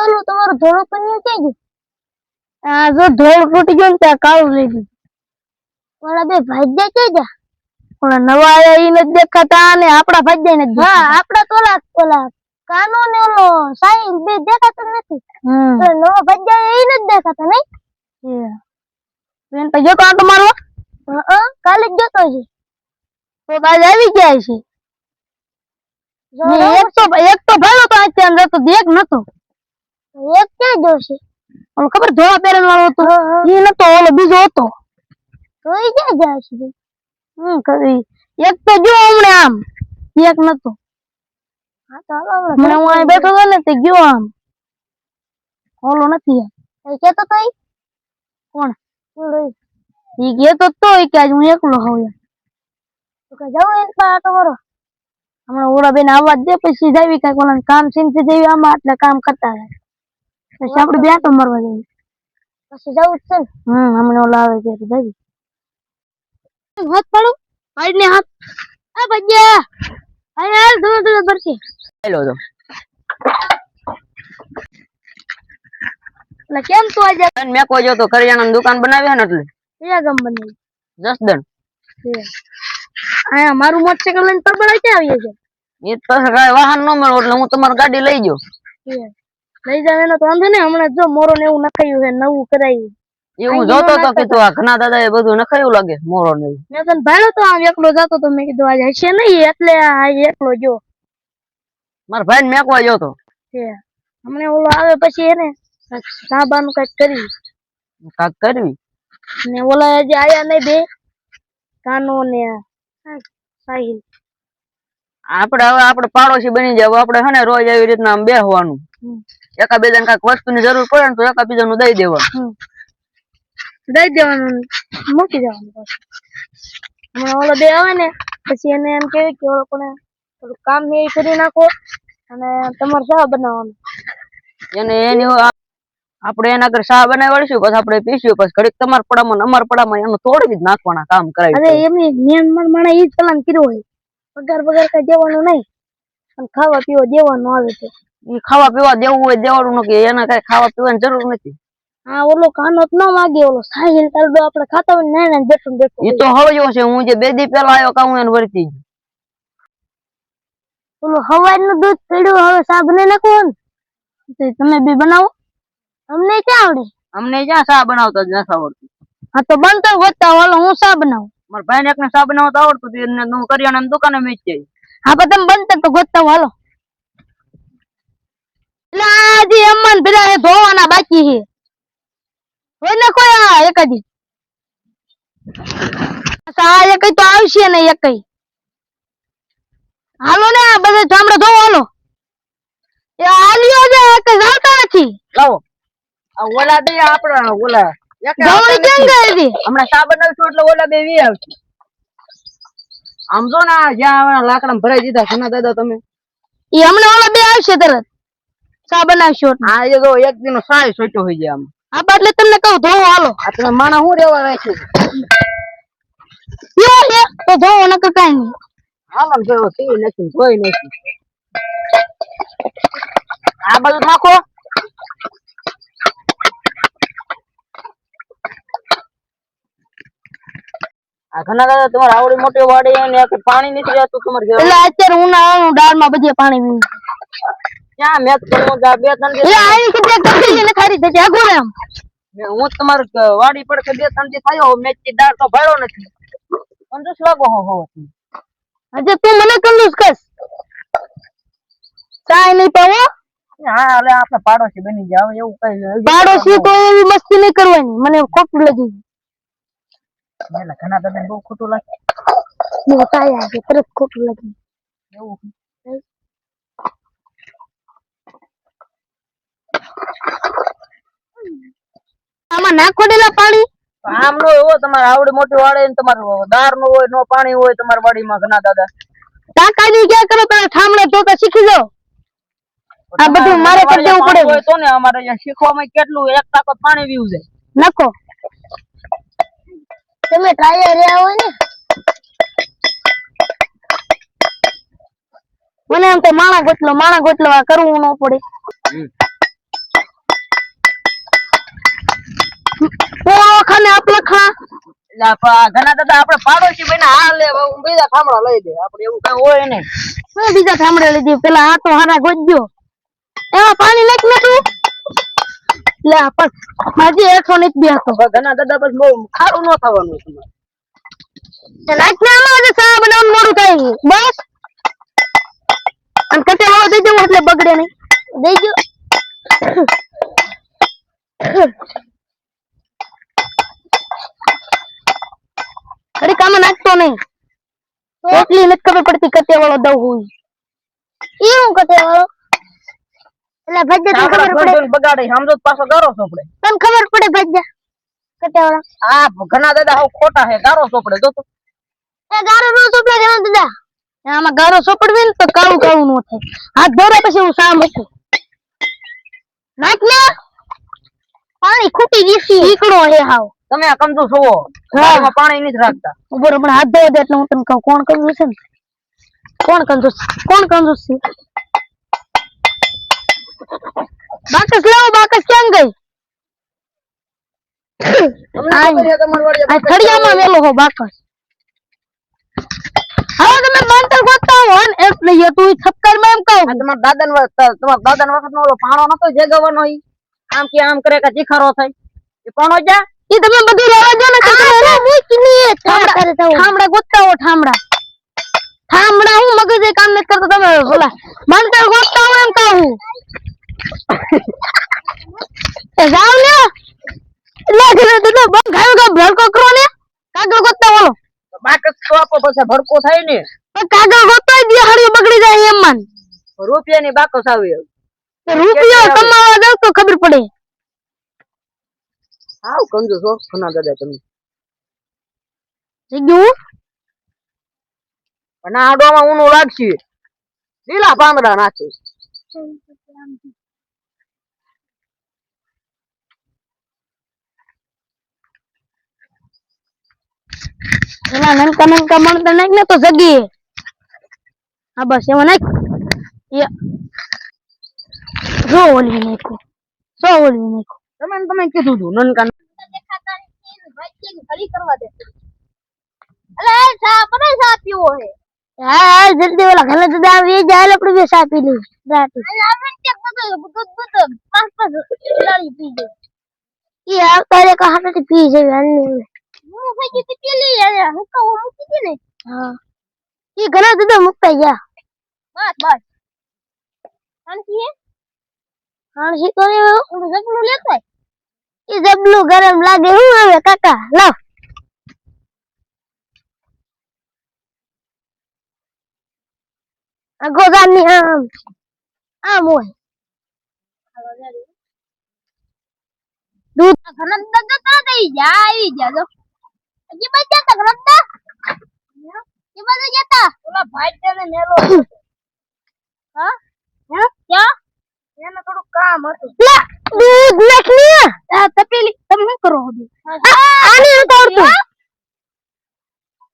ઓલું તમારું ધોળું પન્યું ક્યાં ગયું? આ જો ધોળ તૂટી ગયો ને ત્યાં કાળું રહી ગયું. ઓલા બે ભાગ્યા ક્યાં ગયા? ઓલા નવા આયા ઈ નથી દેખાતા ને આપડા ભાગ્યા નથી. હા આપડા તો ઓલા કાનો ને ઓલો સાહિલ બે દેખાતા નથી. તો નવા ભાગ્યા એ નથી દેખાતા નહીં. બેન તો જો કાંટો મારવા કાલે જ જતો છે. તો આજ આવી ગયા છે. એક તો ભેળો તો અત્યારે જતો એક નતો. એક ક્યાં જોશે? ઓલો ખબર ધોળા પહેરન વાળો હતો ઈ નતો, ઓલો બીજો હતો. તો ઈ ક્યાં જાય છે? ખરી એક તો જો હમણે આમ એક નતો. હા તો હાલો મને હું અહીં બેઠો હતો ને તે ગયો આમ. ઓલો નથી એ કેતો તો ઈ કોણ ઈ કેતો તો કે આજ હું એકલો હોઉં. તો કે જાવ એક પા તમારો હમણાં ઓલા બેન આવવા દે પછી જાવી કઈક ઓલા કામ સીનથી જેવી આમાં એટલે કામ કરતા રહે પછી આપણે બે તો મરવા જઈએ. પછી જવું જ છે ને. હમણાં ઓલા આવે ત્યારે જાવી. હાથ પાડો હાઈડ ને હાથ. આ ભજ્યા હાલ હાલ ધોળ ધોળ ભરશે. હેલો તો એટલે કેમ તું આજે મેં કોઈ જો તો કરિયાણાની દુકાન બનાવી ને એટલે કયા ગામ બનાવી? જસદણ. આયા મારું મોટરસાઇકલ લઈને પરબડા ક્યાં આવીએ છે? એ તો કાંઈ વાહન ન મળો એટલે હું તમારી ગાડી લઈ જાઉં. લઈ જાવ એનો તો વાંધો ને. હમણાં જો મોરો ને એવું નખાયું છે, નવું કરાયું. એવું જોતો તો કીધું આ ઘણા દાદા એ બધું નખાયું લાગે મોરો ને એવું. મેં તને ભાડ્યો તો આમ એકલો જતો તો મેં કીધું આજે હશે નહીં એટલે આ એકલો જો. મારા ભાઈ ને મેકવા ગયો તો. હમણાં ઓલો આવે પછી એને સાબાનું કઈક કરી કાક કરવી ને ઓલા જે આયા નહીં બે કાનો ને સાહિલ. આપણે પાડોશી બની જાવ. આપણે હે ને રોજ આવી રીતના આમ બેહવાનું. એકા બીજાને કાંઈક વસ્તુની જરૂર પડે ને તો એકા બીજાનું દઈ દેવાનું. મૂકી જવાનું. હમણાં ઓલો બે આવે ને પછી એને એમ કેવાય કે ઓલો કોને થોડું કામ ને એ કરી નાખો અને તમારે શા બનાવવાનું એને એની આપણે એના ઘર શા બનાવી વળશું પછી આપણે પીશું પછી ઘડીક તમારા પડામાં અમારા પડામાં એનું થોડી જ નાખવાના કામ કરાય. અરે એમની મેન માણા ઈ જ પ્લાન કર્યો હોય. પગાર કઈ દેવાનું નહીં અને ખાવા પીવા દેવાનું આવે છે. એ ખાવા પીવા દેવું હોય દેવાનું નથી. એને કઈ ખાવા પીવાની જરૂર નથી. હા ઓલો કાનો જ ન માગે. ઓલો સાહિલ તલડો આપણે ખાતા હોય ને બેઠું બેઠું એ તો હળજો છે. હું જે 2 દી પહેલા આવ્યો કામ એને વર્તી ગયો. ઓલું હવારનું દૂધ પીડ્યું હવે સા બને નાખો ને તમે બી બનાવો. અમને ક્યાં આવડે? અમને ક્યાં સા બનાવતા જ નથી આવડતું. હા તો બનતો ગોતતા હાલો હું સા બનાવું. મારા ભાઈ ને એકને સા બનાવતા આવડતું હતું એને હું કરિયાણાની દુકાને મેચી. હા પણ તમે બનતા તો ગોતતા હાલો. એટલે આજે અમન ભેરા ધોવાના બાકી છે. હોય ને કોઈ એક જ સા એક તો આવશે ને એક હાલો ને બધા ચામડો ધોવો હાલો. એ આલિયો છે એક આવતા નથી. લાવો આ ઓલા બે આપણા ઓલા ધોવણી કેમ કરી હમણાં સા બનાવશું એટલે ઓલા બે વી આવશે. આમ જો ને જ્યાં લાકડા ભરાઈ દીધા ઘણા દાદા તમે એ હમણાં ઓલા બે આવશે તરત સા બનાવશો. હા એ તો એક દિનો સાય સોચો હોય જાય આમ. આ એટલે તમને કહું ધોવો હાલો. આપણે માણા હું રેવા રાખ્યું તો ધોવો નકર કઈ નહીં. હાલો જો સીવી નથી ધોઈ નથી. આ બધું નાખો. આ ઘણા દાદા તમારે આવડી મોટી વાડી અને પાણી નથી રહેતું તમારે એટલે અત્યારે ઉનાળાનું દાળમાં બધી પાણી પીવું. ક્યાં મેચ કરવો બે 3 દિવસ આની કે કપડી ને ખારી દે આગો એમ. હું તમારું વાડી પર કે 2-3 દી થયો મેચ ની દાળ તો ભર્યો નથી. કંજૂસ લાગો હો આજે તું મને કંજૂસ કસ કાઈ નહીં પાવો. હા એટલે આપણે પાડોશી બની જાવ એવું કઈ. પાડોશી તો એવી મસ્તી નહીં કરવાની મને ખોટું લાગી. એટલે ઘણા દાદા બહુ ખોટું લાગે. મને કાયા છે તરત ખોટું લાગી એવું. આમાં નાખો દેલા પાણી. આમ નો એવો તમારે આવડી મોટી વાડી ને તમારું દાર નો હોય નો પાણી હોય તમારી વાડીમાં ઘણા દાદા ટાકાની ક્યાં કરો તમે થામણે ધોતા શીખી જાઓ. આ બધું મારે કરી દેવું પડે હોય તો ને અમારે અહીંયા શીખવામાં કેટલું એક ટાંકો પાણી પીવું છે. નાખો તમે ટ્રાયર રહ્યા હોય ને મને એમ તો માણા ગોટલો આ કરવું ન પડે. પોળો ખાને આપલે ખા એટલે ઘણા દાદા આપણે પાડોશી બન્યા હા લે હું બીજા ઠામડા લઈ દે આપણે એવું કઈ હોય નહીં હું બીજા ઠામડે લઈ દઉં પેલા આ તો હારા ગોજ્યો એમાં પાણી નાખ ને તું લે પણ માજી 100 નથી બેસો ઘણા દાદા બસ બહુ ખારું ન થવાનું તમારે નાખ ને આમાં આજે ચા બનાવવાનું મોડું થાય બસ અને કટે વાળો દઈ દેવો એટલે બગડે નહીં દઈ દો અરે કામ નાખતો નહીં એટલી નથી ખબર પડતી કટે વાળો દઉં હું ઈ હું કટે વાળો એટલે ભજ્જા તને ખબર પડે બગાડે સમજો પાછો ગારો સોપડે તને ખબર પડે ભજ્જા કટે વાળો આ ઘણા દાદા હાવ ખોટા હે ગારો સોપડે જો તો એ ગારો નો સોપડે ઘણા દાદા આમાં ગારો સોપડવી ને તો કાળું કાળું નો થાય હાથ ધોરે પછી હું સા મૂકું નાખ ને પાણી ખૂટી ગઈ ઈકડો હે હાવ તમે આ કંજુ સુવો ઘરમાં પાણી નથી રાખતા ઉપર હમણાં હાથ ધોઈ દે એટલે હું તને કહું કોણ કંજૂસ છે ને કોણ કંજૂસ છે બાકસ લાવો બાકસ ક્યાં ગઈ આ થડિયામાં વેલો હો બાકસ હવે તમે મંતર ગોતતા હો ને એટલે એ તું છપકરમાં એમ કહું તમારા દાદાને વખત નો ઓલો પાણો નતો જગાવવાનો ઈ આમ કે આમ કરે કે ચીખારો થાય એ પાણો જા ઈ તમે બધું લેવા જો ને તમે મૂકીને ઠામડા ગોતતા હો ઠામડા હું મગજે કામ નથી કરતો તમે બોલા મંતર ગોતતા હો એમ કહું એ જાવ ને લાગે તો બંધ ખાયો કે ભડકો કરો ને કાગળ ગોતતા બોલો બાકસ તો આપો પછી ભડકો થાય ને કાગળ ગોતતા દે હરિયો બગડી જાય એમ મન રૂપિયાની બાકસ આવી રૂપિયો કમાવા દઉં તો ખબર પડે હાવ કંજુ છો ઘણા દાદા તમે જગ્યું પણ આડોમાં ઊનું લાગશે લીલા પાંદડા નાખે એના નનકા નનકા મળતા નાખ ને તો જગી હા બસ એમાં નાખ જો ઓલી નાખો તમે કીધું તું નનકા હા જલ્દી ઓલા ઘણા જુદા આવી જાય આપણે બે સા પી લઈ ઈ આવતા રે કા હાથે પી જાય હાલ હું ભાઈ તો પેલી હું કહું મૂકી દે ને હા ઈ ઘણા જુદા મુકતા ગયા બસ હાંસી તો જબલું લેતા ઈ જબલું ગરમ લાગે હું હવે કાકા લાવ આ ગોદાની આમ હોય દૂધ ઘણા દગતા દઈ જા આવી જા જો હજી બચ્ચા તક રમતા ये बात जाता ओला भाई ने मेलो हां क्या એને થોડું કામ હતું લા દૂધ નાખની આ તપેલી તમે શું કરો હો આની ઉતારતું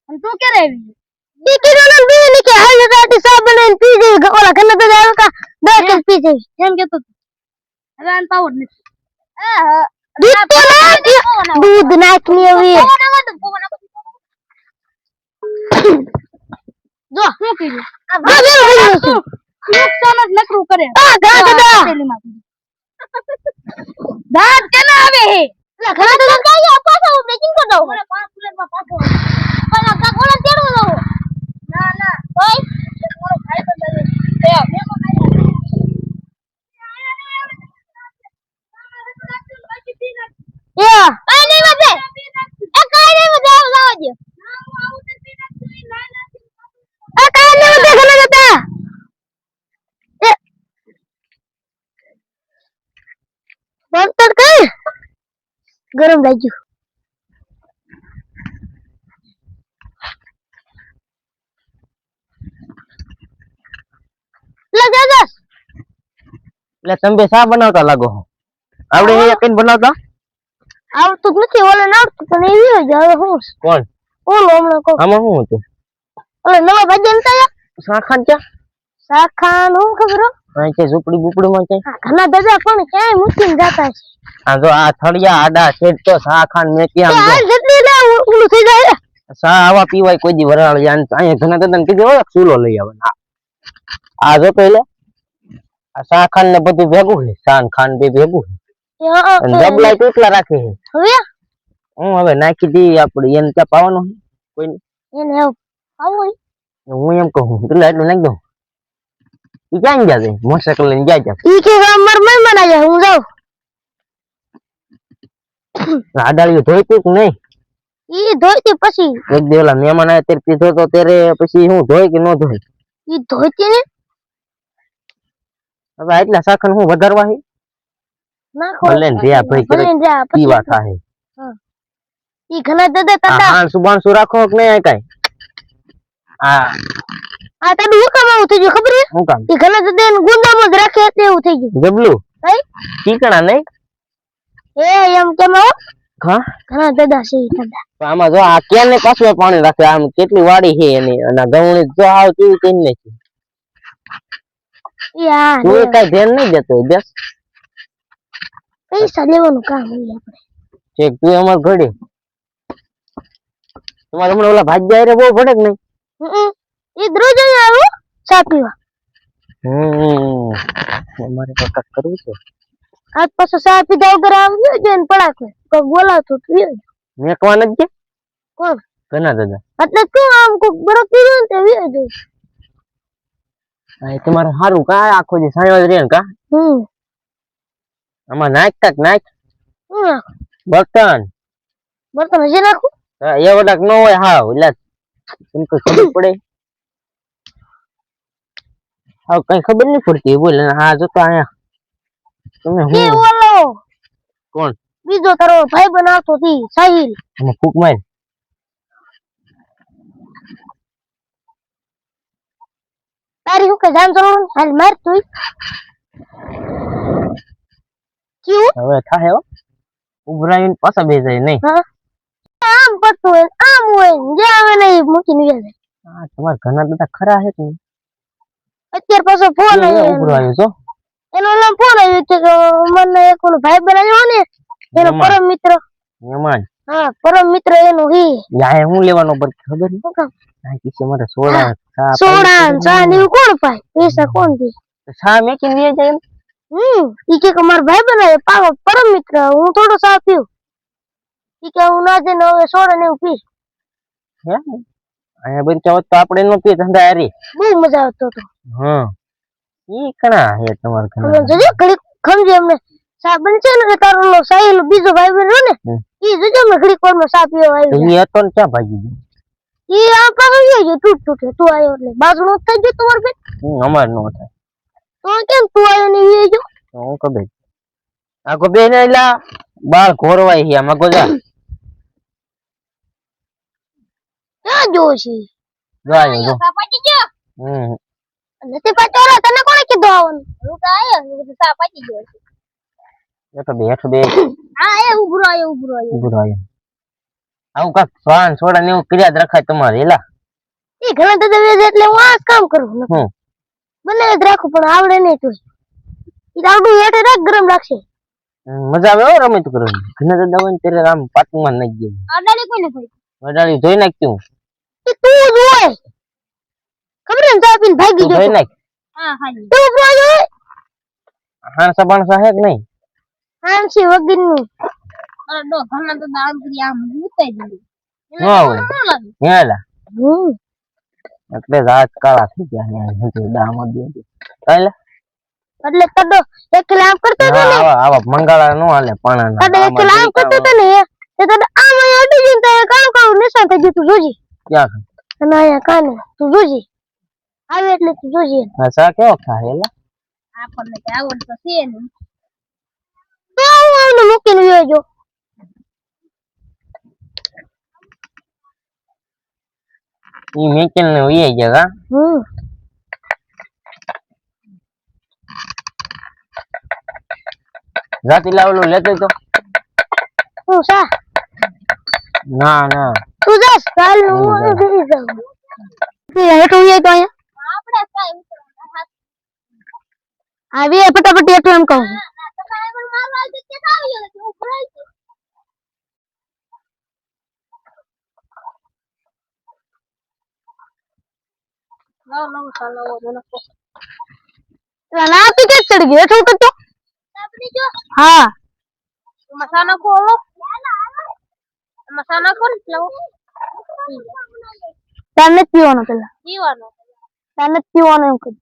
અને તું કે રેવી દીકરો ને બી ની કે હાલ રાતી સા બનાવીને પી જઈ ઓલા ઘરના તો આવે કા 10 કપ પી જઈ એમ કેતો હવે આન પાવર નથી દૂધ નાખની હવે જો શું કર્યું આ વેલો થઈ ગયો છું નુકસાન જ નકરું કરે આ ગા ગદા દાંત કેને આવે હે લા ઘણા તો કાઈ પાછો બેકિંગ કર દઉં મને 5 પ્લેટમાં પાછો પણ આ કોલા તેડો દઉં ના ના ઓય મોરો ખાઈ બંધ દે મેમો ખાઈ યા આ નહીં વધે એ કાઈ નહીં વધે લાવ દે ના હું આવું તો પી નાખી ના આ કાઈ નહીં વધે ઘણા જતા બંતર કઈ ગરમ લાગ્યું લગા એટલે તમે બે શા બનાવતા લાગો આવડે એ કઈ બનાવતા આવતું નથી ઓલે નાખતું પણ એવી જ હવે હું કોણ ઓલો હમણાં કો આમાં શું હતું ઓલે નવા ભાજન તયા શાખાન ક્યાં શાખાન હું ખબર હો હા કે ઝૂપડી બુપડી માં છે ઘણા દાદા પણ ક્યાંય મૂકીને જતા છે આ જો આ થળિયા આડા છેડ તો સા ખાન મેકી આમ જો. હાલ જેટલી લે ઓલું થઈ જાય. સા આવા પીવાય કોઈ દી વરાળ જાય અહીંયા ઘણા દાદા કીધું હોય ચૂલો લઈ આવવાનો આ જો પેલે આ સા ખાન ને બધું ભેગું છે શાન ખાન બે ભેગું છે અને ડબલા કેટલા રાખે છે હવે હું હવે નાખી દી આપણે એને ત્યાં પાવાનું કોઈ એને આવું હું એમ કહું એટલે એટલું નાખી દઉં ઈ ક્યાં ગયા છે મોટરસાઇકલ લઈને જાય છે ઈ કે માર મહેમાન આવ્યા હું જાઉં આડાળીઓ ધોઈતી કે નહીં ઈ ધોઈતી પછી એક દી ઓલા મહેમાન આવ્યા ત્યારે પીધો તો ત્યારે પછી હું ધોઈ કે ન ધોઈ ઈ ધોઈતી ને હવે એટલા શાખન હું વધારવા છે નાખો ભલે ને રહ્યા ભાઈ ભલે ને રહ્યા પછી પીવા થાય ઈ ઘણા દાદા તાતા હા સુબાનસુ રાખો કે નહીં કાઈ હા આ તાડું હું કામ આવું થઈ ગયું ખબર છે શું કામ ઈ ઘણા દાદા એને ગુંદામાં જ રાખે એટલે એવું થઈ ગયું જબલું કઈ ઠીકણા નહીં એ એમ કેમ આવો હા ઘણા દાદા છે ઈ દાદા તો આમાં જો આ કેને પાછું પાણી રાખે આમ કેટલી વાડી છે એની અને ગવણી જો આવ કેવી કેમ નથી ઈ હા તું કઈ ધ્યાન નહીં દેતો બસ પૈસા લેવાનું કામ હોય આપણે ચેક તું અમાર ઘડી તમારે હમણાં ઓલા ભાગ્યા રે બહુ ભડે કે નહીં ઈ રોજ અહીંયા આવું ચા પીવા અમારે તો કાક કરવું છે આજ પાછો ચા પીધા વગર આમ ગયો છે ને પડાકે કોઈ બોલાવતું તો ગયો મેકવા નથી કોણ ઘણા દાદા એટલે તું આમ કોક બરફ પીધો ને તે ગયો છે આ તમારે સારું કા આખો દી સાયો જ રહે ને કા આમાં નાખ કાક નાખ બર્તન બર્તન હજી નાખું એ વડાક ન હોય હાવ એટલે તમને ખબર પડે હાવ કઈ ખબર નહીં પડતી બોલ હા જો તો અહીંયા તમે કે હું ઓલો કોણ બીજો તારો ભાઈ બનાવતો થી સાહિલ આમાં ફૂક માર તારી હું કે જાન ચલો હાલ માર તું ક્યું હવે થાય હો ઉભરાઈને પાછા બે જાય નહીં હા આમ પડતું હોય આમ હોય જે આવે ને ઈ મૂકીને જાય હા તમારા ઘરના બધા ખરા છે કે નહીં? અત્યાર પાછો ફોન એ આવ્યો ઉભરાયો છો એનો ઓલો ફોન આવ્યો કે મને એક ઓલો ભાઈ બનાવ્યો ને એનો મહેમાન. પરમ મિત્ર મહેમાન હા પરમ મિત્ર એનો હી યાર હું લેવાનો પર ખબર નહીં શું કામ આ કિસ્સે મારે સોડા ચા સોડા ને ચા ને એવું કોણ પાય પૈસા કોણ દે ચા મેકીને લઈ જાય એમ ઈ કે મારો ભાઈ બનાવે પાવો પરમ મિત્ર હું થોડો ચા પીઉં ઈ કે હું ના જઈને હવે સોડા ને એવું પીશ હે અહીંયા બનતા હોત તો આપણે નો પીએ ધંધા હારી બહુ મજા આવતો હતો હા ઈ કણા હે તમાર અમે ઘરના જોજો ઘડીક ખમજે અમને ચા બનશે ને કે તારો ઓલો સાહિલ બીજો ભાઈ બન્યો ને ઈ જોજો અમને ઘડીક વારમાં ચા પીવા તો આવી ઈ હતો ને ક્યાં ભાગી ગયો ઈ આ પાછો ગયો તૂટ તૂટે તું આવ્યો એટલે બાજુ નો થઈ ગયો તમાર બેન અમાર નો થાય તો કેમ તું આવ્યો ને ઈ ગયો તો હું કબે આખો બે ને એલા બાળ ઘોરવાય છે આમાં ગોજા ક્યાં જોશી જાય જો પાટી ગયો હમ નથી પાટો તને કોણે કીધું આવવાનું હું તો આયો સા પાટી ગયો એ તો બેઠો બે હા એ ઉભરો આયો ઉભો રહ્યો આવું કાક સ્વાન સોડા ને એવું કર્યા જ રખાય તમારે એલા એ ઘણા દાદા વેજ એટલે હું આ જ કામ કરું હમ બને જ રાખું પણ આવડે નહીં તું ઈ આવડું હેઠે રાખ ગરમ રાખશે મજા આવે હો રમત કરવાની ઘણા દાદા હોય ને ત્યારે આમ પાટુમાં નાખી દે આડાડી કોઈને ભાઈ વડાળી ધોઈ નાખ્યું એ તું જ હોય ખબર ને ચા પીને ભાગી તું ધોઈ ગયો નાખ હા હા તું ઉભરો આયો હાણસા બાણસા હે કે નહીં હાંસી વગરનું અરે ડો ઘણા તો દાળ કરી આમ ઉતાઈ દીધું ન હોય હેલા એટલે જ આજ કાળા થઈ ગયા હે દામ દે એટલે એટલે તડો એકલા આમ કરતો હતો ને આવા મંગાળા નો હાલે પાણા તડો એકલા આમ કરતો હતો ને તે તડો આમ અહીં અડી જઈને તો કામ કામ નિશાન થઈ ગયું તું જોજી ક્યાં અને અહીંયા કાને તું જોજી આવે એટલે તું જોજી હા સા કેવો ખાય એલા આપણને કે આવડ તો છે ને તો હું આને મૂકીને ગયો જો ઈ મેકેલ ને ઉઈ ગયા જાતી લાવલું લેતો તો હું સા ના ના તું જાસ કાલ હું જઈ જાઉં તે હેઠું ઉઈ તો અહીંયા આપણે કાઈ ઉતરવા આવી ફટાફટ હેઠું એમ કહું મારવા દે કે આવી ગયો તો ઉભરાઈ ગયો ના સાલા વો નકો ના તું કે ચડ ગયો છો તો આપણી જો હા મસાલા ખોલો મસાલા ખોલ લાવો તને પીવાનો પેલા પીવાનો તને પીવાનો એમ કહું